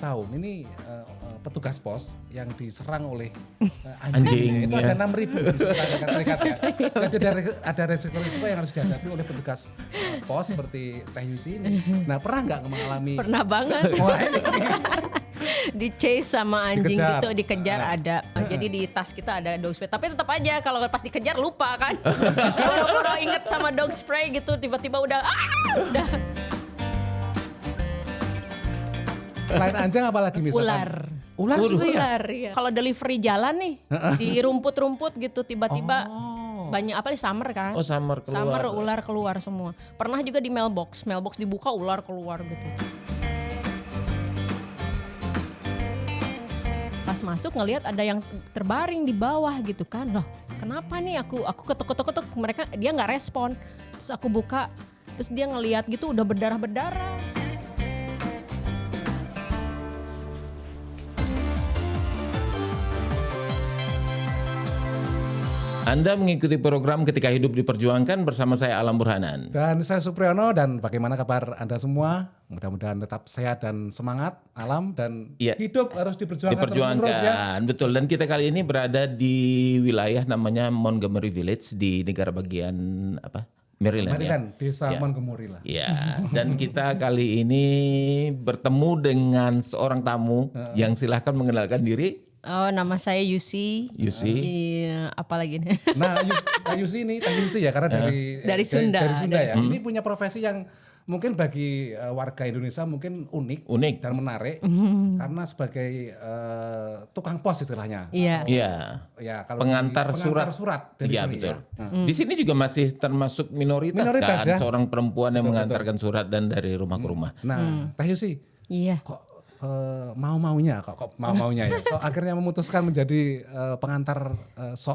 tahun ini petugas pos yang diserang oleh anjing. Itu ada 6.000 di seluruh Amerika Serikat ya. Jadi ada resiko-resiko yang harus dihadapi oleh petugas pos seperti Teh Yusi ini. Nah, pernah nggak mengalami? Pernah banget. Di chase sama anjing Dikejar. gitu, dikejar ada. Jadi di tas kita ada dog spray. Tapi tetap aja kalau pas dikejar lupa kan. Walaupun udah inget sama dog spray gitu, tiba-tiba udah. Selain anjing apa lagi misalkan? Ular. Ular juga ya? Ular, iya. Kalau delivery jalan nih, di rumput-rumput gitu tiba-tiba banyak apa nih summer kan? Oh, summer keluar. Summer ular keluar semua. Pernah juga di mailbox dibuka ular keluar gitu. Pas masuk ngelihat ada yang terbaring di bawah gitu kan. Loh, kenapa nih aku ketuk-ketuk mereka dia nggak respon. Terus aku buka, terus dia ngelihat gitu udah berdarah-berdarah. Anda mengikuti program Ketika Hidup Diperjuangkan bersama saya Alam Burhanan. Dan saya Supriyono, dan bagaimana kabar Anda semua? Mudah-mudahan tetap sehat dan semangat, Alam, dan Iya. hidup harus diperjuangkan terus ya. Betul. Dan kita kali ini berada di wilayah namanya Montgomery Village di negara bagian apa? Maryland Mari ya. kan, desa Ya. Montgomery lah. Ya, dan kita kali ini bertemu dengan seorang tamu yang silahkan mengenalkan diri. Oh, nama saya Yusi. Yusi. Iya, apalagi nih? Nah, Teh Yusi ini, Teh Yusi ya, karena Dari Sunda. Dari Sunda ya. Ini punya profesi yang mungkin bagi warga Indonesia mungkin unik dan menarik, karena sebagai tukang pos istilahnya. Iya. Iya. Ya, kalau Pengantar surat dari Iya, sini betul. ya. Di sini juga masih termasuk minoritas Minoritas, kan, ya. seorang perempuan yang mengantarkan surat dan dari rumah ke rumah. Nah, Teh Yusi, Iya. kok mau-maunya ya? Kok akhirnya memutuskan menjadi pengantar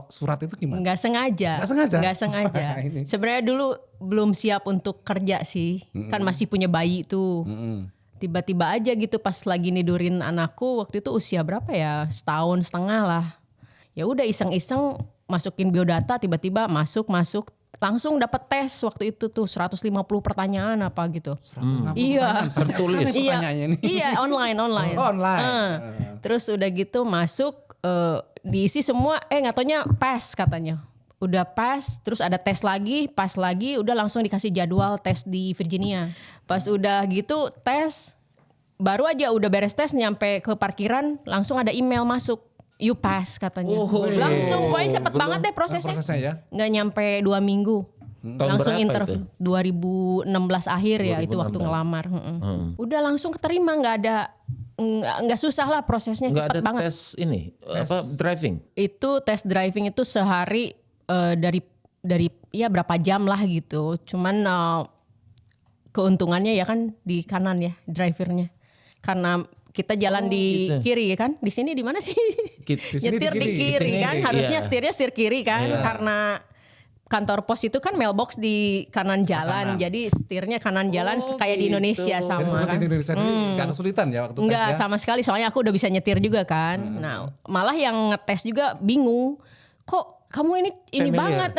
surat itu gimana? Nggak sengaja. Nggak sengaja? Ini. Sebenarnya dulu belum siap untuk kerja sih. Kan masih punya bayi tuh. Tiba-tiba aja gitu pas lagi nidurin anakku, waktu itu usia berapa ya? 1,5 tahun lah. Ya udah iseng-iseng masukin biodata, tiba-tiba masuk. Langsung dapat tes waktu itu tuh 150 pertanyaan apa gitu. 150 Iya. pertanyaan. Tertulis pertanyaannya ini. Iya, online. Oh, online. Terus udah gitu masuk diisi semua nggak taunya pass katanya. Udah pass, terus ada tes lagi, pass lagi, udah langsung dikasih jadwal tes di Virginia. Pas udah gitu tes, baru aja udah beres tes nyampe ke parkiran langsung ada email masuk. You pass katanya. Langsung pokoknya cepet banget deh prosesnya. Ya. Nggak nyampe 2 minggu. Tahun Langsung berapa interview. itu? 2016 akhir ya itu 2016. waktu ngelamar. Udah langsung keterima, nggak susah lah prosesnya, Nggak cepet ada banget. tes ini apa driving? Itu tes driving itu sehari dari ya berapa jam lah gitu. Cuman keuntungannya ya kan di kanan ya drivernya. Karena kita jalan di gitu. kiri ya kan. Di sini di mana sih? Di sini Nyetir di di kiri sini kan. di- Harusnya iya. setirnya setir kiri kan. Iya. Karena kantor pos itu kan mailbox di kanan jalan. Jadi setirnya kanan jalan kayak di Indonesia Jadi sama seperti kan. di Indonesia ini nggak kesulitan ya waktu Enggak tes ya? sama sekali, soalnya aku udah bisa nyetir juga kan. Nah, malah yang ngetes juga bingung. Kok kamu ini Familiar. banget,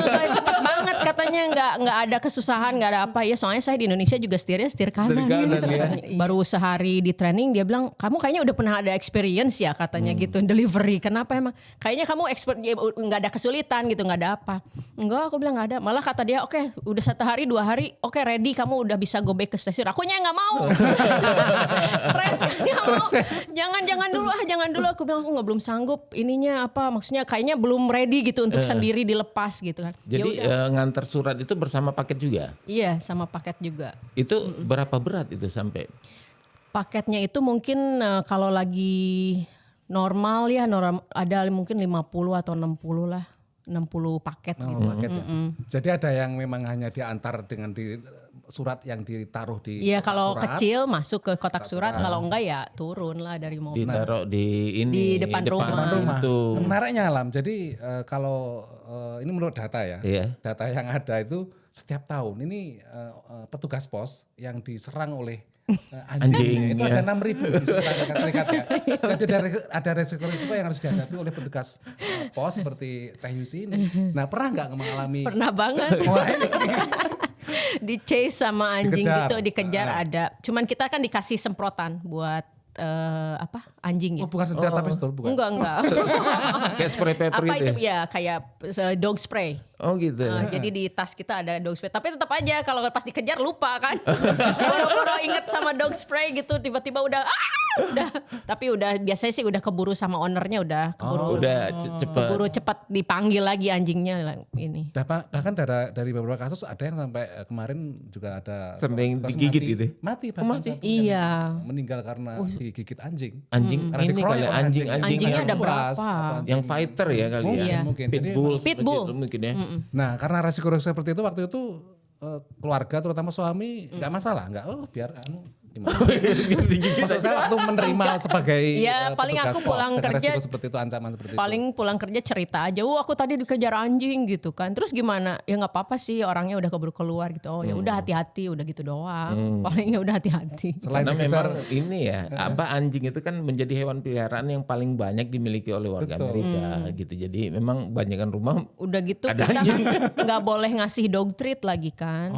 kayak cepet banget katanya, nggak ada kesusahan, nggak ada apa ya. Soalnya saya di Indonesia juga setirnya setir kanan. Kanan, ya. Baru sehari di training dia bilang, kamu kayaknya udah pernah ada experience ya katanya gitu delivery. Kenapa emang? Kayaknya kamu expert, ya, nggak ada kesulitan gitu, nggak ada apa. Enggak, aku bilang nggak ada. Malah kata dia, oke, udah 1 hari 2 hari, oke ready, kamu udah bisa go back ke stasiun. Akunya nggak mau. Stres kan, nggak mau. Jangan dulu. Aku bilang aku belum sanggup. Ininya apa? Maksudnya kayaknya belum ready gitu untuk sendiri dilepas gitu kan. Jadi ngantar surat itu bersama paket juga. Iya, sama paket juga. Itu berapa berat itu sampai? Paketnya itu mungkin kalau lagi normal ya ada mungkin 50 atau 60 lah. 60 paket gitu. Paket ya. Jadi ada yang memang hanya diantar dengan surat yang ditaruh di Iya, kotak kalau surat. kecil masuk ke kotak surat, kalau enggak ya turun lah dari mobil. Ditaruh di Di depan rumah. Itu. Menariknya Alam, jadi kalau ini menurut data ya, Iya. data yang ada itu setiap tahun ini petugas pos yang diserang oleh anjing itu ya. ada 6.000 di seluruh Amerika Serikat ya. Jadi ada resiko-resiko yang harus dihadapi oleh petugas pos seperti Teh Yusi ini. Nah, pernah nggak mengalami? Pernah banget. Wah, ini. Di chase sama anjing Dikejar. gitu, dikejar ada. Cuman kita kan dikasih semprotan buat anjing ya. Oh bukan senjata pistol, bukan? Enggak. Kayak spray paper Apa itu. itu ya kayak dog spray. Oh gitu. Jadi di tas kita ada dog spray. Tapi tetap aja kalau pas dikejar lupa kan. Boro-boro inget sama dog spray gitu, tiba-tiba udah. Tapi udah biasanya sih udah keburu sama ownernya, udah keburu. Udah cepet. Keburu cepat dipanggil lagi anjingnya ini. Bahkan dari beberapa kasus ada yang sampai kemarin juga ada Sering pas digigit mati, gitu? Mati bahkan Mati? satu Iya. yang meninggal karena digigit anjing. Anjing Karena ini dikeroyok kali oleh anjing Anjingnya yang, ada berapa? yang fighter ya kali Mungkin, ya. mungkin. Jadi Pitbull. Pitbull. begitu mungkin ya. Nah karena resiko-resiko seperti itu waktu itu keluarga terutama suami nggak masalah, nggak biar gimana? Maksud saya waktu menerima sebagai Iya, paling petugas aku pos pulang dengan kerja, resiko seperti itu, ancaman seperti paling pulang kerja cerita aja, aku tadi dikejar anjing gitu kan. Terus gimana? Ya nggak apa-apa sih, orangnya udah keburu keluar gitu. Oh ya udah hati-hati, udah gitu doang. Paling ya udah hati-hati. itu. Selain Karena dikejar, memang ini ya, anjing itu kan menjadi hewan peliharaan yang paling banyak dimiliki oleh warga Betul. Amerika gitu. Jadi memang banyakan rumah Udah gitu Ada kita anjing. nggak boleh ngasih dog treat lagi kan.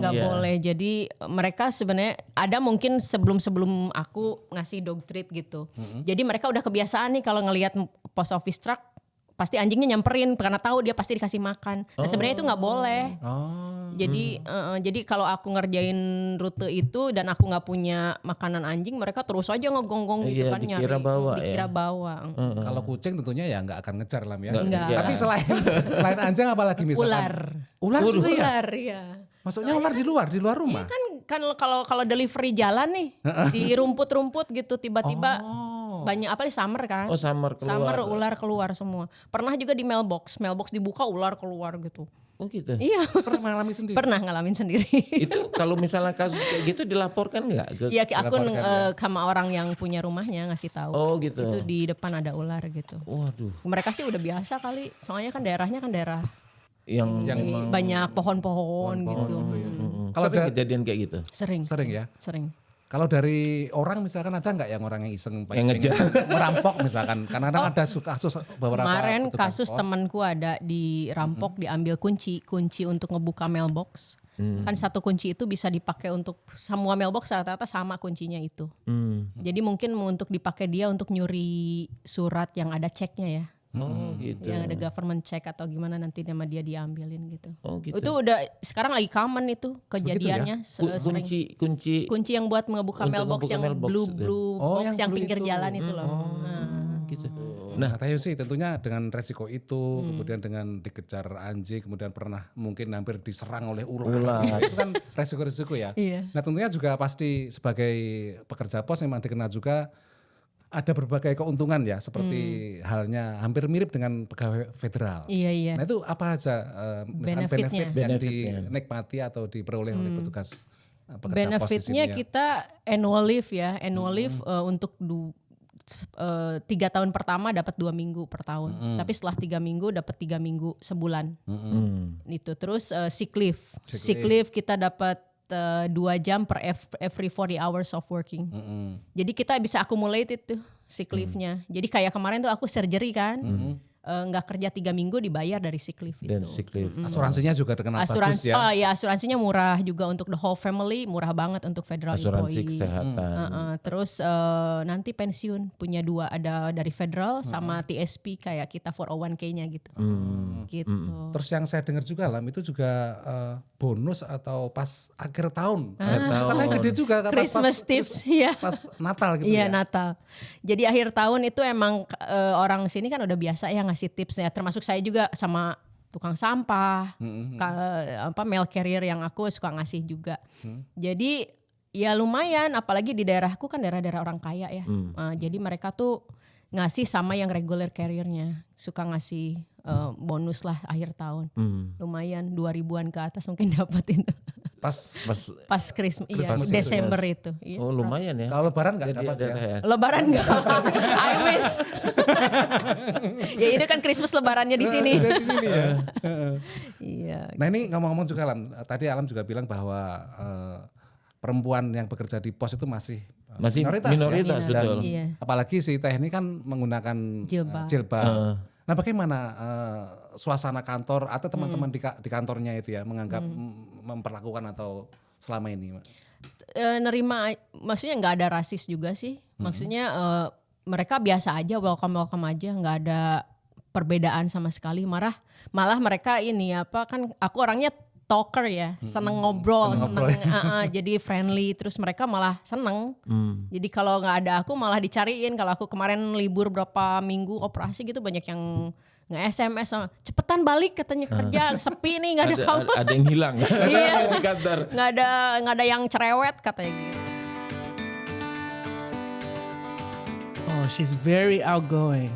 Nggak iya. boleh. Jadi mereka sebenarnya ada mungkin sebelum aku ngasih dog treat gitu. Jadi mereka udah kebiasaan nih kalau ngelihat post office truck pasti anjingnya nyamperin karena tahu dia pasti dikasih makan. Nah sebenarnya itu nggak boleh. Jadi kalau aku ngerjain rute itu dan aku nggak punya makanan anjing, mereka terus aja ngegonggong gitu Iya, kan dikira nyari. bawa Dikira ya. bawa. kalau kucing tentunya ya nggak akan ngejar Lam ya. Enggak. Iya. Tapi selain anjing apalagi misalkan? Ular. Ular juga ya? Ular ya. Maksudnya ular di luar rumah? Kan kalau delivery jalan nih di rumput-rumput gitu tiba-tiba banyak apa nih summer kan? Oh summer keluar. Summer ular keluar semua. Pernah juga di mailbox dibuka ular keluar gitu. Oh gitu. Iya, Pernah mengalami sendiri? pernah ngalamin sendiri. Itu kalau misalnya kasus kayak gitu dilaporkan nggak ke? Iya, aku Dilaporkan sama orang yang punya rumahnya ngasih tahu. Oh gitu. Itu di depan ada ular gitu. Waduh. Mereka sih udah biasa kali. Soalnya kan daerahnya kan daerah Yang ini banyak pohon-pohon gitu. Kalau sering ada kejadian kayak gitu. Sering. sering ya. Sering. Kalau dari orang misalkan ada nggak yang orang yang iseng Yang ngejar. merampok misalkan? Karena kadang ada kasus beberapa Kemarin petugas kasus pos. temanku ada dirampok, diambil kunci untuk ngebuka mailbox. Kan satu kunci itu bisa dipakai untuk semua mailbox rata-rata sama kuncinya itu. Jadi mungkin untuk dipakai dia untuk nyuri surat yang ada ceknya ya. Oh gitu. Yang ada government check atau gimana nanti nama dia diambilin gitu. Oh gitu. Itu udah sekarang lagi common itu kejadiannya sering. Kunci Yang buat ngebuka Untuk mailbox ngebuka yang mailbox blue itu. box yang yang blue pinggir itu. jalan itu loh. gitu. Nah, Tayo sih tentunya dengan resiko itu, kemudian dengan dikejar anjing, kemudian pernah mungkin hampir diserang oleh ular. Itu kan resiko-resiko ya. Iya. Nah, tentunya juga pasti sebagai pekerja pos memang dikenal juga ada berbagai keuntungan ya, seperti halnya hampir mirip dengan pegawai federal. Iya. Nah, itu apa aja misalkan Benefitnya. benefit yang dinikmati atau diperoleh oleh petugas pekerja pos di sini Benefitnya ya? kita annual leave ya, untuk 3 tahun pertama dapat 2 minggu per tahun, tapi setelah 3 minggu dapat 3 minggu sebulan. Itu terus sick leave. Sick leave kita dapat 2 jam per every 40 hours of working. Jadi kita bisa accumulate itu sick leave-nya. Jadi kayak kemarin tuh aku surgery kan. Nggak kerja 3 minggu dibayar dari sick leave Dan itu. sick leave. Asuransinya juga terkenal bagus ya. Asuransinya murah juga untuk the whole family, murah banget untuk federal Asuransi employee. kesehatan. Terus nanti pensiun punya 2, ada dari federal sama TSP kayak kita 401k-nya gitu. Gitu. Terus yang saya dengar juga Lam itu juga bonus atau pas akhir tahun. tahun. Katanya gede juga Christmas tips ya. pas Natal gitu Iya ya. Natal. Jadi akhir tahun itu emang orang sini kan udah biasa ya ngasih tips ya. Termasuk saya juga sama tukang sampah, mail carrier yang aku suka ngasih juga. Jadi ya lumayan, apalagi di daerahku kan daerah-daerah orang kaya ya. Jadi mereka tuh ngasih sama yang regular carriernya, suka ngasih bonus lah akhir tahun. Lumayan 2.000-an ke atas mungkin dapat itu. Pas Christmas, iya, Christmas Desember itu. Iya. Oh lumayan ya. Kalau lebaran nggak Jadi dapat ada ya. Lebaran enggak? I wish. Ya itu kan Christmas lebarannya di sini. Di sini ya. Iya. Nah ini ngomong-ngomong juga Alam, tadi Alam juga bilang bahwa perempuan yang bekerja di pos itu masih minoritas ya. minoritas Dan betul. Iya. apalagi si Teh ini kan menggunakan Jilbab. Nah bagaimana suasana kantor atau teman-teman di kantornya itu ya menganggap memperlakukan atau selama ini? nerima, maksudnya nggak ada rasis juga sih. Maksudnya mereka biasa aja, welcome aja, nggak ada perbedaan sama sekali. Malah mereka ini kan aku orangnya talker ya, seneng ngobrol, jadi friendly. Terus mereka malah seneng. Jadi kalau nggak ada aku malah dicariin. Kalau aku kemarin libur berapa minggu operasi gitu, banyak yang nge-SMS sama, cepetan balik katanya kerja, sepi nih nggak ada kamu. Ada yang hilang Iya. di kantor. Nggak ada yang cerewet katanya gitu. Oh, she's very outgoing.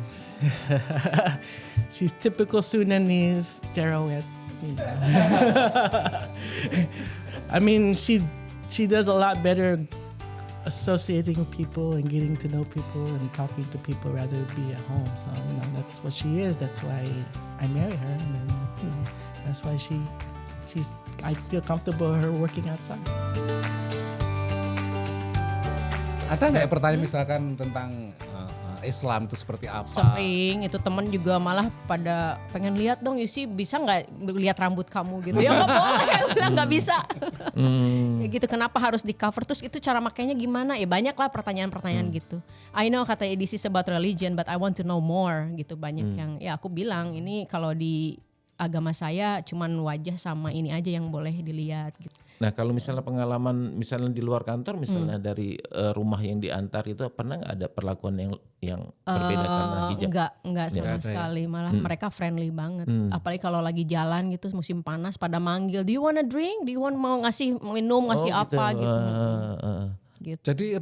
She's typical Sundanese cerewet. You know. I mean, she does a lot better associating people and getting to know people and talking to people rather than be at home. So, you know, that's what she is. That's why I marry her. And then, you know, that's why I feel comfortable her working outside. Ada nggak pertanyaan misalkan tentang Islam itu seperti apa? Sering, itu temen juga malah pada pengen lihat dong Yusi, bisa nggak lihat rambut kamu gitu. Ya nggak boleh, bilang nggak bisa. Ya gitu, kenapa harus di cover, terus itu cara makainya gimana? Ya banyak lah pertanyaan-pertanyaan gitu. I know katanya this is about religion but I want to know more gitu. Banyak yang, ya aku bilang ini kalau di agama saya cuman wajah sama ini aja yang boleh dilihat gitu. Nah kalau misalnya pengalaman misalnya di luar kantor, misalnya dari rumah yang diantar itu, pernah nggak ada perlakuan yang berbeda karena hijab? Enggak sama sekali, malah mereka friendly banget. Apalagi kalau lagi jalan gitu musim panas pada manggil, do you want a drink? Do you want mau ngasih minum, ngasih apa gitu. Gitu. Jadi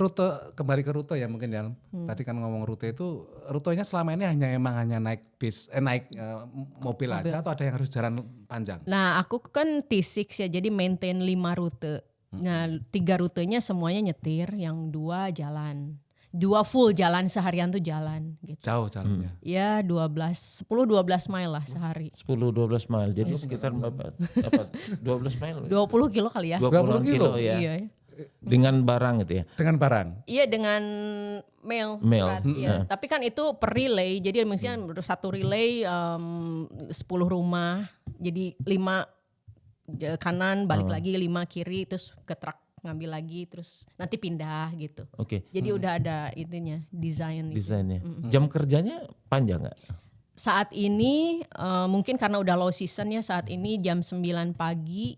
kembali ke rute ya mungkin ya. Tadi kan ngomong rute itu, rutenya selama ini hanya naik bis, naik mobil aja atau ada yang harus jalan panjang? Nah aku kan T6 ya, jadi maintain 5 rute. Nah 3 rutenya semuanya nyetir, yang 2 jalan. 2 full jalan seharian tuh jalan gitu. Jauh jalannya. Ya 10-12 mile lah sehari. 10-12 mile, jadi sekitar berapa? 12 mile? 20 kilo kali ya. 20 kilo ya. Iya. Dengan barang gitu ya? Dengan barang? Iya dengan mail. Iya. Tapi kan itu per relay, jadi misalnya satu relay 10 rumah, jadi 5 kanan balik lagi, 5 kiri, terus ke truk ngambil lagi, terus nanti pindah gitu. Oke. Jadi udah ada itunya, desainnya. Jam kerjanya panjang nggak? Saat ini mungkin karena udah low season ya, saat ini jam 9 pagi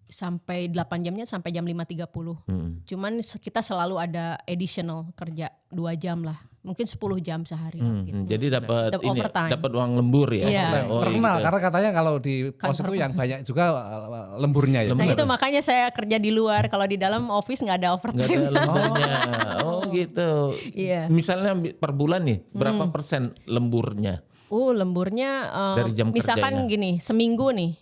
sampai 8 jamnya sampai jam 5.30. Cuman kita selalu ada additional kerja 2 jam lah. Mungkin 10 jam sehari gitu. Jadi dapat ini, overtime. dapat uang lembur ya. Iya. Terkenal gitu. karena katanya kalau di pos itu yang banyak juga lemburnya ya. Nah itu makanya saya kerja di luar, kalau di dalam office nggak ada Nggak overtime. ada lemburnya. Oh gitu. Iya. Misalnya per bulan nih, berapa persen lemburnya? Lemburnya Dari jam misalkan kerjanya. gini, seminggu nih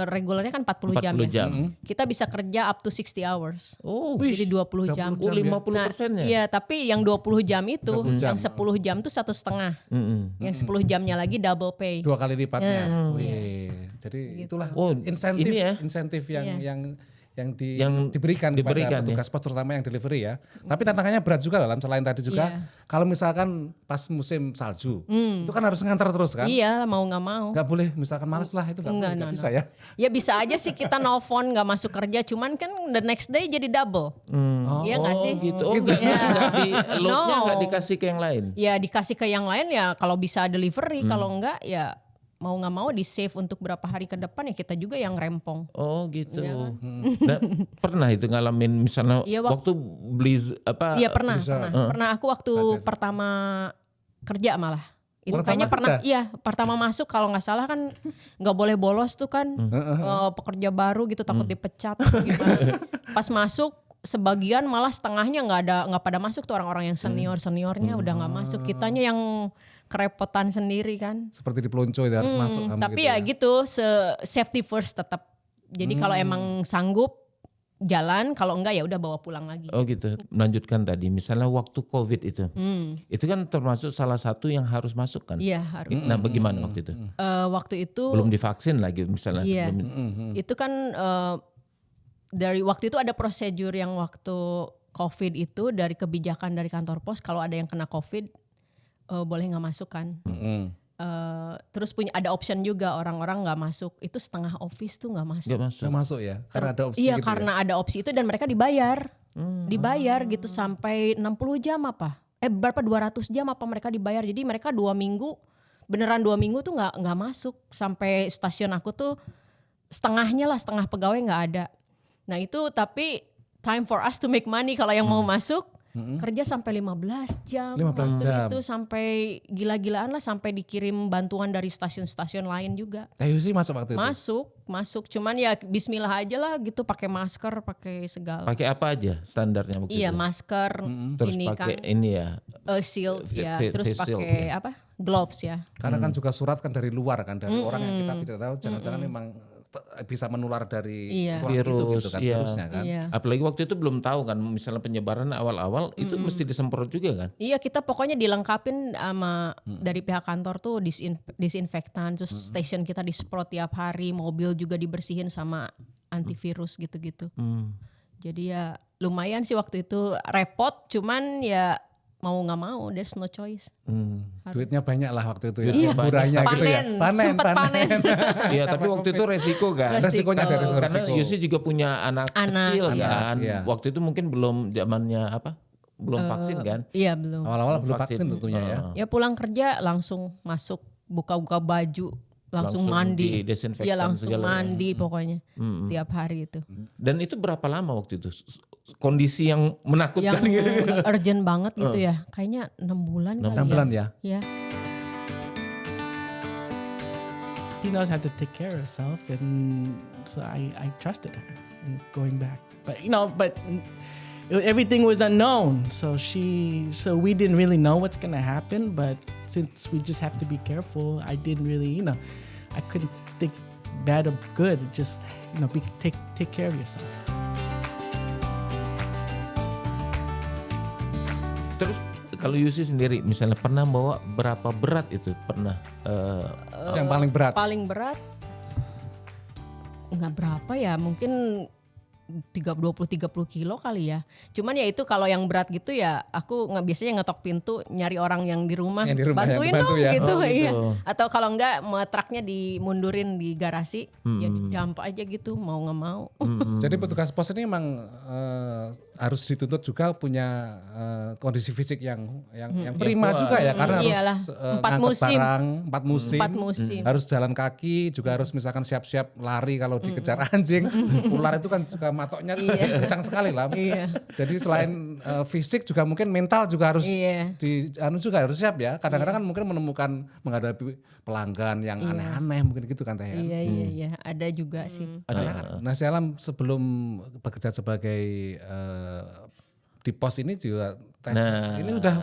regulernya kan 40 jam 40 ya. jam. Kita bisa kerja up to 60 hours. Oh, Jadi 20 jam. 50%-nya. Iya, tapi yang 20 jam itu, 20 jam. yang 10 jam tuh 1,5. Yang 10 jamnya lagi double pay. 2 kali lipatnya. Wih, jadi itulah insentif ini ya. insentif yang Yang diberikan kepada diberikan, petugas pos terutama yang delivery ya. Tapi tantangannya berat juga dalam selain tadi juga. Kalau misalkan pas musim salju, itu kan harus ngantar terus kan? Iya, mau nggak mau. Nggak boleh misalkan males lah itu nggak bisa ya. Ya bisa aja sih kita nelfon nggak masuk kerja, cuman kan the next day jadi double. Iya nggak sih? Gitu. Oh, Gitu. nggak di loadnya No. nggak dikasih ke yang lain. Ya dikasih ke yang lain ya kalau bisa delivery, kalau enggak ya mau nggak mau di save untuk berapa hari ke depan ya kita juga yang rempong. Oh gitu. Nah, pernah itu ngalamin misalnya Iya, waktu beli apa? Iya pernah. Aku waktu pertama kerja malah. Itu Pertama kayaknya pernah, kerja? iya pertama masuk kalau nggak salah kan nggak boleh bolos tuh kan, pekerja baru gitu takut dipecat atau gimana. Pas masuk sebagian malah setengahnya nggak pada masuk tuh orang-orang yang seniornya udah nggak masuk, kitanya yang kerepotan sendiri kan. Seperti di pelonco itu harus masuk. Tapi ya gitu, safety first tetap. Jadi kalau emang sanggup jalan, kalau enggak ya udah bawa pulang lagi. Oh gitu. Melanjutkan tadi, misalnya waktu COVID itu kan termasuk salah satu yang harus masuk kan? Iya harus. Nah bagaimana waktu itu? Waktu itu Belum divaksin lagi misalnya. Iya. sebelum itu kan dari waktu itu ada prosedur yang waktu COVID itu dari kebijakan dari kantor pos, kalau ada yang kena COVID boleh nggak masuk kan. Terus ada option juga orang-orang nggak masuk itu setengah office tuh nggak masuk. Nggak masuk. Nggak masuk ya, karena ada opsi Iya gitu karena ada opsi itu dan mereka dibayar gitu sampai 60 jam apa? Berapa 200 jam apa mereka dibayar? Jadi mereka 2 minggu beneran 2 minggu tuh nggak masuk sampai stasiun aku tuh setengahnya lah, setengah pegawai nggak ada. Nah itu tapi time for us to make money kalau yang mau masuk. Kerja sampai 15 jam. 15 jam. Itu sampai gila-gilaan lah sampai dikirim bantuan dari stasiun-stasiun lain juga. Teh Yusi masuk waktu itu? Masuk. Cuman ya bismillah aja lah gitu pakai masker, pakai segala. Pakai apa aja standarnya waktu Iya, itu? masker, Terus ini pakai kan ini ya. shield ya, face terus shield, pakai ya. apa? Gloves ya. Karena kan juga surat kan dari luar kan, dari orang yang kita tidak tahu, jangan-jangan memang bisa menular dari Iya. surat itu gitu kan, Iya. virusnya kan. Iya. Apalagi waktu itu belum tahu kan, misalnya penyebaran awal-awal itu mesti disemprot juga kan? Iya, kita pokoknya dilengkapin sama dari pihak kantor tuh disinfektan, terus station kita disemprot tiap hari, mobil juga dibersihin sama antivirus gitu-gitu. Jadi ya lumayan sih waktu itu repot, cuman ya mau nggak mau, there's no choice. Duitnya banyak lah waktu itu ya, Iya. hiburannya gitu ya. Sempet panen. Iya, tapi waktu itu resiko kan. Resikonya ada resiko. Karena Yusi juga punya anak kecil kan. iya. Waktu itu mungkin belum zamannya apa? Belum vaksin kan? Iya belum. Awal-awal belum vaksin tentunya ya. Ya pulang kerja langsung masuk, buka-buka baju, langsung mandi. didesinfektan Iya langsung segala. mandi pokoknya tiap hari itu. Dan itu berapa lama waktu itu? Kondisi yang menakutkan Yang gitu. urgent banget gitu ya. Kayaknya 6 bulan 6 kali bulan ya. ya. Ya. She knows how to take care of herself, and so I trusted her in going back. But everything was unknown, so we didn't really know what's gonna happen. But since we just have to be careful, I didn't really, I couldn't think bad or good. Just take care of yourself. Terus kalau Yusi sendiri misalnya pernah bawa berapa berat itu? Pernah Yang paling berat. Paling berat nggak berapa ya, mungkin 20-30 kilo kali ya. Cuman ya itu kalau yang berat gitu ya aku biasanya ngetok pintu nyari orang yang di rumah, Yang di rumah yang bantuin bantu dong ya. gitu. Oh, gitu. Iya. Atau kalau enggak truknya dimundurin di garasi, ya jump aja gitu mau nggak mau. Jadi petugas pos ini memang harus dituntut juga punya kondisi fisik yang prima juga ya, karena Iyalah, harus 4 ngangkut musim. barang 4 musim, 4 musim. harus jalan kaki, juga harus misalkan siap-siap lari kalau dikejar anjing. Ular itu kan juga matoknya kencang sekali lah. Iya. Jadi selain fisik juga mungkin mental juga harus Iya. juga harus siap ya. Kadang-kadang kan mungkin menemukan menghadapi pelanggan yang aneh-aneh mungkin gitu kan Teh ya. Iya, ada juga sih. Nah, si Alam sebelum bekerja sebagai di pos ini juga ini udah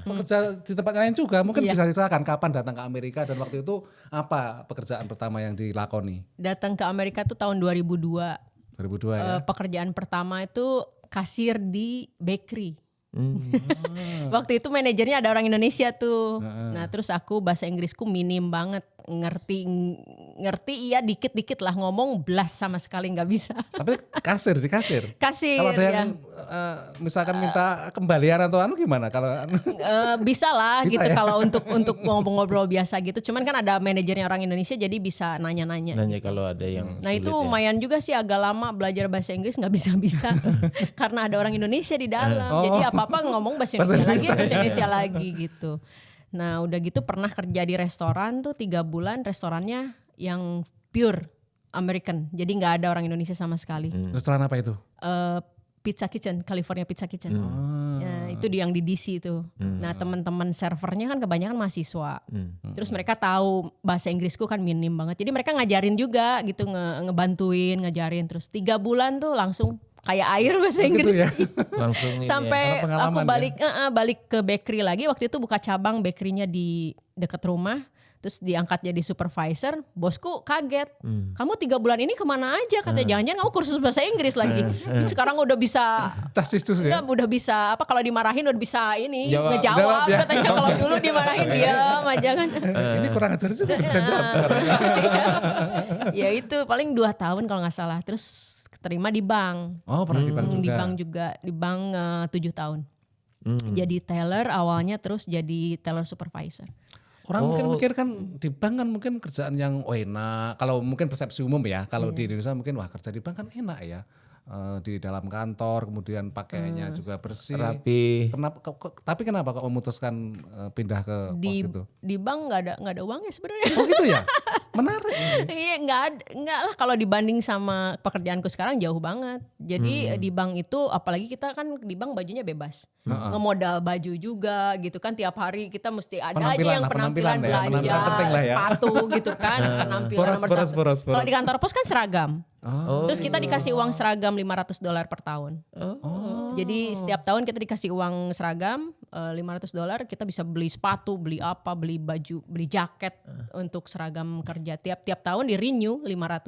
bekerja di tempat lain juga. Mungkin bisa diceritakan kapan datang ke Amerika dan waktu itu apa pekerjaan pertama yang dilakoni? Datang ke Amerika tuh tahun 2002. 2002 ya. Pekerjaan pertama itu kasir di bakery. Waktu itu manajernya ada orang Indonesia tuh. Nah terus aku bahasa Inggrisku minim banget, ngerti iya dikit-dikit lah, ngomong belas sama sekali nggak bisa. Tapi kasir di kasir. Kasir Kalau ada ya. yang misalkan minta kembalian atau gimana kalau Bisa lah Bisa gitu ya? kalau untuk ngobrol-ngobrol biasa gitu. Cuman kan ada manajernya orang Indonesia jadi bisa nanya-nanya. nanya kalau ada yang Nah itu sulit ya. lumayan juga sih, agak lama belajar bahasa Inggris nggak bisa-bisa karena ada orang Indonesia di dalam. Jadi apa-apa ngomong bahasa Indonesia lagi gitu. Nah udah gitu pernah kerja di restoran tuh 3 bulan, restorannya yang pure American. Jadi nggak ada orang Indonesia sama sekali. restoran apa itu? Pizza Kitchen, California Pizza Kitchen. Ya, itu yang di DC itu. Nah teman-teman servernya kan kebanyakan mahasiswa. Terus mereka tahu bahasa Inggrisku kan minim banget. Jadi mereka ngajarin juga gitu, ngebantuin, ngajarin. Terus 3 bulan tuh langsung kayak air bahasa Inggris. ya. langsung ini Sampai Karena pengalaman aku balik ke bakery lagi. Waktu itu buka cabang bakerynya di dekat rumah. Terus diangkat jadi supervisor, bosku kaget. Kamu 3 bulan ini kemana aja? Katanya jangan-jangan kamu kursus bahasa Inggris lagi. Sekarang udah bisa, Castis ya. udah bisa apa? Kalau dimarahin udah bisa ini Jawab. ngejawab. Ya. Katanya kalau dulu dimarahin diam aja kan. Ini kurang ajar juga udah bisa jawab sekarang. Ya itu paling 2 tahun kalau nggak salah. Terus keterima di bank. Oh, pernah di bank juga. Di bank juga, di bank 7 tahun. Jadi teller awalnya, terus jadi teller supervisor. Orang mungkin mikir kan di bank kan mungkin kerjaan yang enak. Kalau mungkin persepsi umum ya, kalau di Indonesia mungkin wah kerja di bank kan enak ya. Di dalam kantor, kemudian pakaiannya juga bersih. Rapi. Tapi kenapa kok memutuskan pindah ke pos gitu? Di bank nggak ada uangnya sebenarnya. Oh gitu ya? Menarik. Iya nggak lah kalau dibanding sama pekerjaanku sekarang jauh banget. Jadi di bank itu apalagi kita kan di bank bajunya bebas. Ngemodal baju juga gitu kan, tiap hari kita mesti ada aja yang penampilan ya, belanja, penampilan penting lah ya. sepatu gitu kan, penampilan Boros. Kalau di kantor pos kan seragam. Oh, Terus kita dikasih uang seragam $500 per tahun. Jadi setiap tahun kita dikasih uang seragam $500, kita bisa beli sepatu, beli apa, beli baju, beli jaket untuk seragam kerja. Tiap tahun di renew 500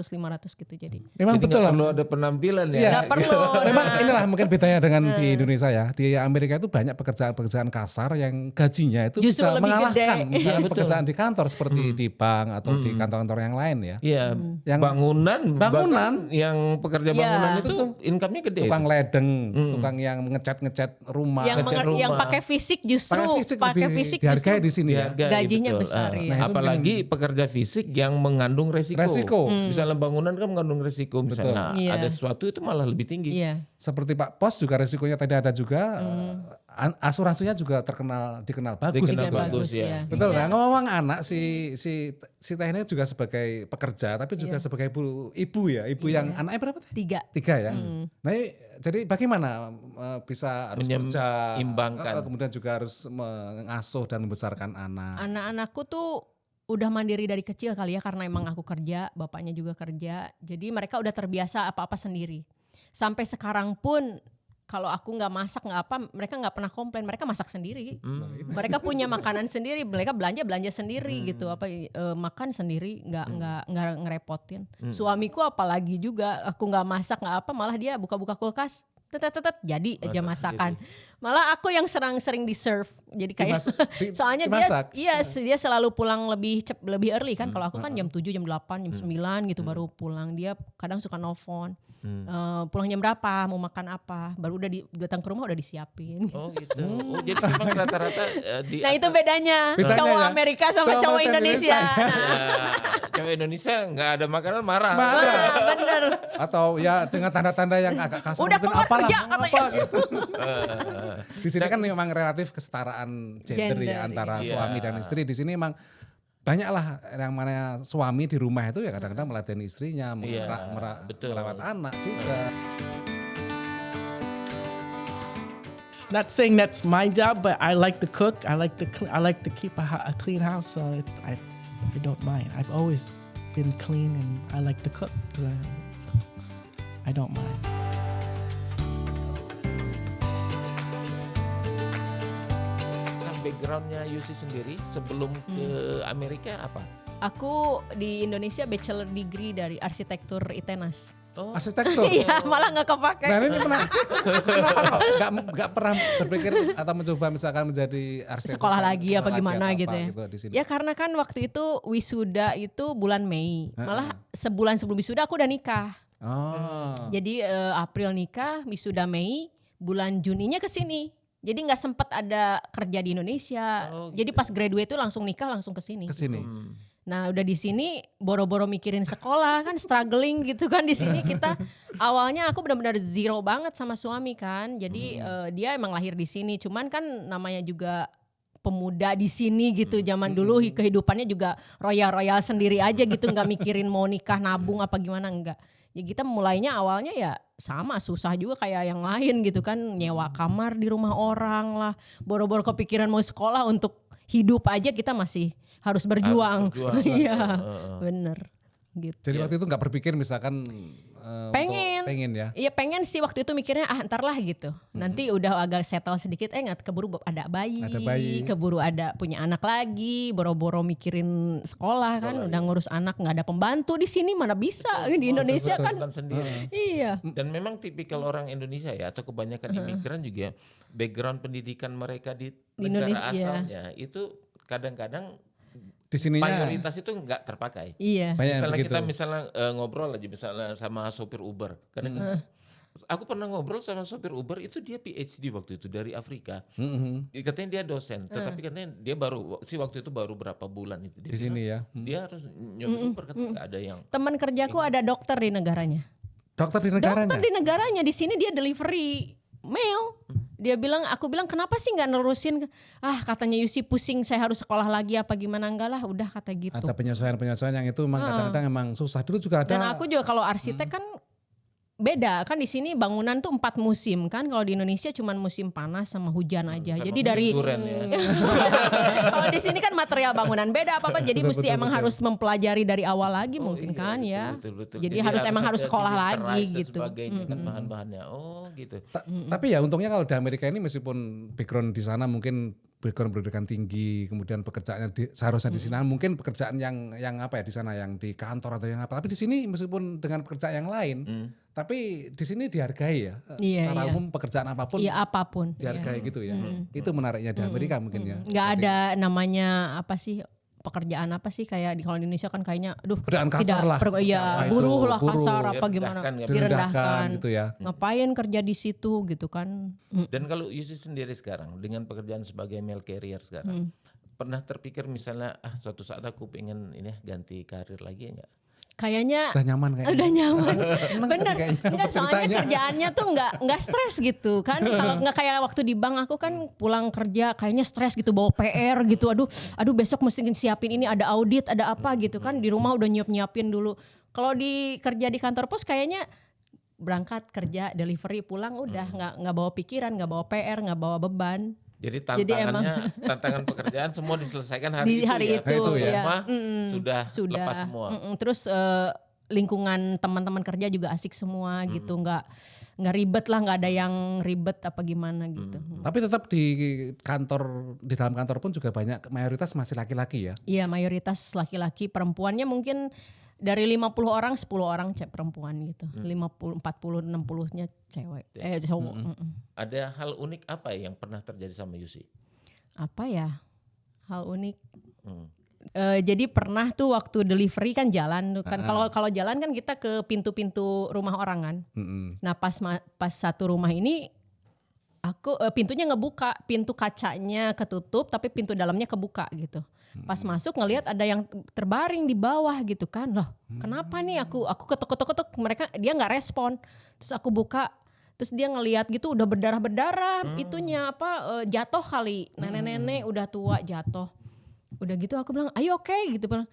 gitu jadi. Memang Jadi betul nggak lah. perlu ada penampilan ya. Iya, Nggak perlu. Memang inilah mungkin bedanya dengan di Indonesia ya. Di Amerika itu banyak pekerjaan-pekerjaan kasar yang gajinya itu Justru bisa lebih mengalahkan gede. misalnya Betul. pekerjaan di kantor seperti di bank atau di kantor-kantor yang lain ya. Iya, Yang bangunan bangunan. bahkan yang pekerja Iya. bangunan itu income-nya gede. Tukang ledeng, tukang yang ngecat rumah. Yang pakai fisik justru pakai fisik dihargai di sini ya. Dihargai, gajinya betul. besar, Ah, iya. Nah, itu apalagi pekerja fisik yang mengandung resiko. Resiko. Misalnya bangunan kan mengandung resiko. Misalnya Iya. ada sesuatu itu malah lebih tinggi. Iya. Seperti Pak Pos juga resikonya tadi ada juga. Asuransinya juga dikenal bagus. Dikenal gitu. bagus, ya. Iya. Betul. Nah, ngomong anak si Teh ini juga sebagai pekerja tapi juga sebagai ibu ya. Ibu yang anaknya berapa teh? 3. 3 ya. Nah, jadi bagaimana bisa harus kerja, Menyeimbangkan. kemudian juga harus mengasuh dan membesarkan anak. Anak-anakku tuh udah mandiri dari kecil kali ya, karena emang aku kerja, bapaknya juga kerja. Jadi mereka udah terbiasa apa-apa sendiri. Sampai sekarang pun kalau aku nggak masak nggak apa, mereka nggak pernah komplain. Mereka masak sendiri. Mereka punya makanan sendiri. Mereka belanja sendiri gitu. Makan sendiri, nggak ngerepotin. Suamiku apalagi juga, aku nggak masak nggak apa, malah dia buka-buka kulkas. Jadi aja masakan. Malah aku yang sering di serve. Jadi kayak soalnya dia selalu pulang lebih early kan. Kalau aku kan jam 7, jam 8, jam 9 gitu baru pulang. Dia kadang suka nelfon. Pulang jam berapa, mau makan apa, baru udah datang ke rumah udah disiapin. Oh gitu. Oh, jadi memang rata-rata Nah itu bedanya cowok ya. Amerika sama cowok Indonesia. cowok Indonesia nggak ada makanan marah. Bener. Atau ya dengan tanda-tanda yang agak kasar. Udah mungkin keluar apalah, kerja, apa gitu. Di sini kan memang relatif kesetaraan gender ya antara iya. suami dan istri. Di sini memang banyaklah yang mana suami di rumah itu ya kadang-kadang melatih istrinya, betul. merawat anak juga. Not saying that's my job, but I like to cook. I like to keep a clean house, so I don't mind. I've always been clean, and I like to cook, so I don't mind. Backgroundnya Yusi sendiri sebelum ke Amerika apa? Aku di Indonesia bachelor degree dari arsitektur ITENAS. Arsitektur. Iya, malah nggak kepake. Nah ini kenapa kok nggak pernah berpikir atau mencoba misalkan menjadi arsitek Sekolah lagi apa gimana atau gitu ya. di sini. Ya karena kan waktu itu wisuda itu bulan Mei. Malah sebulan sebelum wisuda aku udah nikah. Oh. Jadi April nikah, wisuda Mei, bulan Juninya ke sini. Jadi nggak sempet ada kerja di Indonesia. Jadi pas graduate itu langsung nikah, langsung ke sini. Ke sini. Nah udah di sini boro-boro mikirin sekolah kan, struggling gitu kan di sini kita. Awalnya aku benar-benar zero banget sama suami kan. Jadi dia emang lahir di sini. Cuman kan namanya juga pemuda di sini gitu. Zaman dulu kehidupannya juga royal sendiri aja gitu. Nggak mikirin mau nikah, nabung apa gimana, enggak. Ya kita mulainya awalnya ya sama, susah juga kayak yang lain gitu kan. Nyewa kamar di rumah orang lah. Boro-boro kepikiran mau sekolah, untuk hidup aja kita masih harus berjuang. Iya, bener. Gitu. Jadi waktu itu nggak berpikir misalkan pengen ya? Iya pengen sih waktu itu mikirnya ntar lah gitu. Nanti udah agak settle sedikit, nggak keburu ada bayi, keburu ada punya anak lagi, boro-boro mikirin sekolah kan, udah ngurus anak, nggak ada pembantu di sini mana bisa di Indonesia kan. Sendiri. Iya. Dan memang tipikal orang Indonesia ya, atau kebanyakan imigran juga background pendidikan mereka di negara asalnya itu kadang-kadang di sininya mayoritas itu nggak terpakai. Iya. Misalnya kita ngobrol aja misalnya sama sopir Uber, kadang Aku pernah ngobrol sama sopir Uber itu dia PhD waktu itu dari Afrika. Katanya dia dosen, tetapi katanya dia waktu itu baru berapa bulan itu. Dia Di sini ya. Dia harus nyopir Uber, katanya nggak ada yang. Teman kerjaku ada dokter di negaranya. Dokter di negaranya. Dokter di negaranya, di sini dia delivery mail. Dia bilang, aku bilang kenapa sih nggak nerusin? Katanya Yusi pusing, saya harus sekolah lagi apa gimana, enggak lah, udah kata gitu. Ada penyesuaian yang itu memang kadang-kadang emang susah. Dulu juga ada. Dan aku juga kalau arsitek kan beda kan, di sini bangunan tuh 4 musim kan, kalau di Indonesia cuma musim panas sama hujan aja. Sama Jadi dari duren ya. kalau di sini kan material bangunan beda apa jadi Betul, mesti betul, emang betul. harus mempelajari dari awal lagi mungkin Iya, kan betul, ya. betul. Jadi harus ada sekolah lagi digitalize dan gitu. sebagainya kan bahan-bahannya. Oh gitu. Tapi ya untungnya kalau di Amerika ini meskipun background di sana mungkin background pendidikan tinggi, kemudian pekerjaannya seharusnya di sana mungkin pekerjaan yang apa ya di sana yang di kantor atau yang apa. Tapi di sini meskipun dengan pekerjaan yang lain, tapi di sini dihargai ya. Iya, Secara iya. umum pekerjaan apapun Iya apapun. dihargai gitu ya. Itu menariknya di Amerika mungkin ya. Nggak ada namanya apa sih pekerjaan apa sih kayak di kalau di Indonesia kan kayaknya aduh Pekerjaan kasar lah. iya Apa itu, buruh lah buruh. kasar apa gimana Direndahkan ya. direndahkan gitu ya. ngapain kerja di situ gitu kan. Dan kalau Yusi sendiri sekarang dengan pekerjaan sebagai mail carrier sekarang, pernah terpikir misalnya suatu saat aku pengen ganti karir lagi enggak? Kayaknya Sudah nyaman kayaknya. udah nyaman. Seneng Bener. tadi kayaknya Enggak, soalnya ceritanya. kerjaannya tuh enggak stres gitu kan. Kalau enggak kayak waktu di bank aku kan pulang kerja kayaknya stres gitu bawa PR gitu. Aduh besok mesti siapin ini ada audit, ada apa gitu kan. Di rumah udah nyiapin dulu. Kalau kerja di kantor pos kayaknya berangkat kerja, delivery, pulang udah enggak bawa pikiran, enggak bawa PR, enggak bawa beban. Jadi emang- tantangan pekerjaan semua diselesaikan Di hari itu, Di ya. rumah sudah lepas semua. Terus lingkungan teman-teman kerja juga asik semua gitu, nggak ribet lah, nggak ada yang ribet apa gimana gitu. Tapi tetap di dalam kantor pun juga banyak mayoritas masih laki-laki ya. Iya mayoritas laki-laki, perempuannya mungkin dari 50 orang 10 orang perempuan gitu. 50 40 60-nya cewek. Cowok. Ada hal unik apa yang pernah terjadi sama Yusi? Apa ya? Hal unik. Jadi pernah tuh waktu delivery kan jalan tuh kan, kalau jalan kan kita ke pintu-pintu rumah orang kan. Nah pas satu rumah ini aku pintunya ngebuka, pintu kacanya ketutup tapi pintu dalamnya kebuka gitu. Pas masuk ngelihat ada yang terbaring di bawah gitu kan. Loh, kenapa nih aku ketuk-ketuk mereka dia nggak respon. Terus aku buka, terus dia ngelihat gitu udah berdarah-berdarah itunya jatuh kali. Nenek-nenek udah tua jatuh. Udah gitu aku bilang, "Ayo oke?" gitu bilang.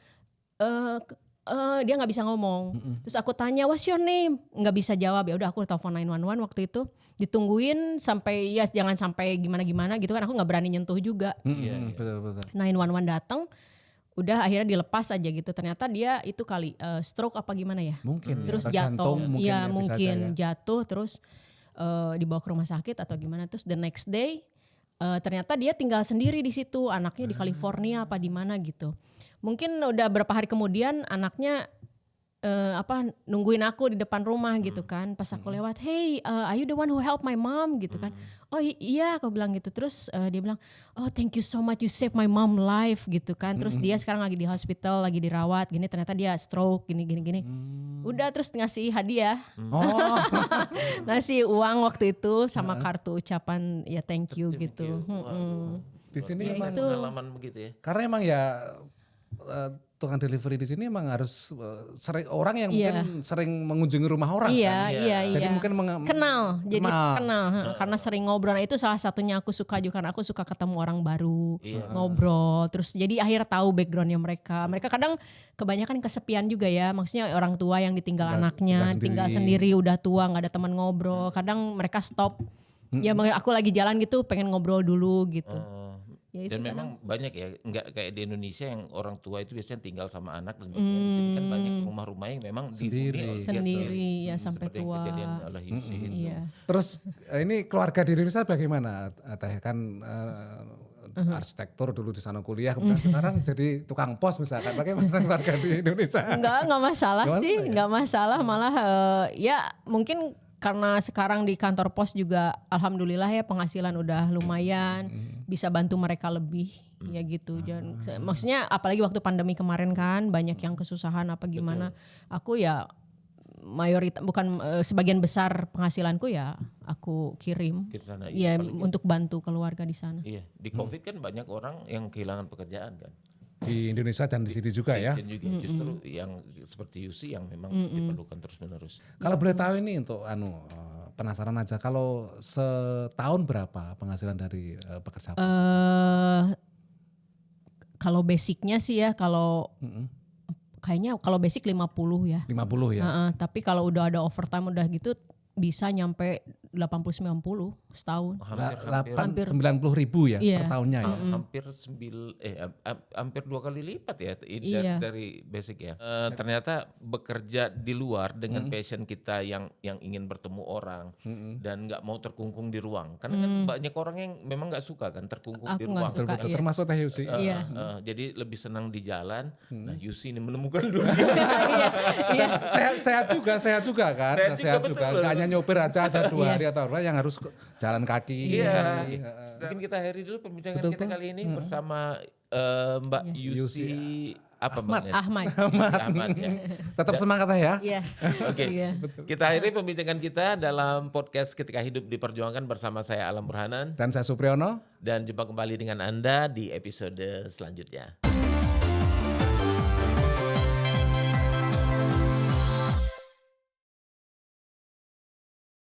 Dia nggak bisa ngomong. Terus aku tanya, "What's your name?" Nggak bisa jawab. Ya udah aku telepon 911 waktu itu. Ditungguin sampai jangan sampai gimana-gimana gitu kan, aku nggak berani nyentuh juga. Betul. 911 datang, udah akhirnya dilepas aja gitu. Ternyata dia itu kali stroke apa gimana ya? Mungkin. Terus atau jatuh. jantung mungkin Iya ya, bisa mungkin aja ya. jatuh terus dibawa ke rumah sakit atau gimana. Terus the next day ternyata dia tinggal sendiri di situ. Anaknya di California apa di mana gitu. Mungkin udah berapa hari kemudian anaknya nungguin aku di depan rumah gitu kan. Pas aku lewat, "Hey, are you the one who helped my mom?" gitu kan. "Oh iya," aku bilang gitu. Terus dia bilang, "Oh thank you so much, you saved my mom life," gitu kan. Terus dia sekarang lagi di hospital, lagi dirawat gini, ternyata dia stroke gini. Udah terus ngasih hadiah. Oh, Ngasih uang waktu itu sama kartu ucapan ya thank you gitu. di sini Ya emang itu. Pengalaman begitu ya. karena emang ya tukang delivery di sini emang harus sering orang yang mungkin sering mengunjungi rumah orang kan. Iya. Jadi mungkin kenal, jadi kenal. kenal karena sering ngobrol. Nah, itu salah satunya aku suka juga karena aku suka ketemu orang baru, Iya. ngobrol. Terus jadi akhirnya tahu backgroundnya mereka. Mereka kadang kebanyakan kesepian juga ya. Maksudnya orang tua yang ditinggal anaknya, tinggal sendiri udah tua nggak ada teman ngobrol. Kadang mereka stop. Ya aku lagi jalan gitu, pengen ngobrol dulu gitu. Ya, itu Dan kadang. memang banyak ya, nggak kayak di Indonesia yang orang tua itu biasanya tinggal sama anak dan sebagainya. Di sini kan banyak rumah-rumah yang memang Sendiri. dihuni oleh dia Sendiri, ya, sampai seperti yang tua. kejadian oleh Yusi itu. Iya. Terus ini keluarga di Indonesia bagaimana Teh? Kan arsitektur dulu di sana kuliah, kemudian sekarang jadi tukang pos misalkan. Bagaimana keluarga di Indonesia? Enggak masalah Nggak sih, masalah ya? enggak masalah. Malah ya mungkin karena sekarang di kantor pos juga alhamdulillah ya penghasilan udah lumayan, bisa bantu mereka lebih ya gitu. Dan maksudnya apalagi waktu pandemi kemarin kan banyak yang kesusahan apa gimana. Aku ya mayoritas sebagian besar penghasilanku ya aku kirim. Ke sana, Ya paling untuk bantu keluarga di sana. Iya, di Covid kan banyak orang yang kehilangan pekerjaan kan. Di Indonesia dan di sini juga ya. Juga justru yang seperti Yusi yang memang diperlukan terus-menerus. Kalau boleh tahu ini untuk penasaran aja, kalau setahun berapa penghasilan dari pekerja pos? Kalau basicnya sih ya kayaknya kalau basic 50 ya. 50 ya. Tapi kalau udah ada overtime udah gitu bisa nyampe 80-90 setahun. Hampir 90 ribu ya Iya. per tahunnya ya. Hampir 2 kali lipat ya Iya. dari basic ya. Ternyata bekerja di luar dengan passion kita yang ingin bertemu orang dan nggak mau terkungkung di ruang. Karena kan banyak orang yang memang nggak suka kan terkungkung di Aku ruang. nggak suka, iya. Termasuk Teh Yusi. Iya. Jadi lebih senang di jalan. Nah Yusi ini menemukan dunia. Iya. Sehat juga kan. Sehat juga, betul. Gak hanya nyopir aja ada 2 hari atau berapa yang harus jalan kaki. Iya. Mungkin kita akhiri dulu perbincangan kita kali ini bersama Mbak Yusi Ahmad ya. Tetap semangat ya. Iya. Oke. Iya. Kita akhiri perbincangan kita dalam podcast Ketika Hidup Diperjuangkan bersama saya Alam Burhanan Dan saya Supriyono. dan jumpa kembali dengan Anda di episode selanjutnya.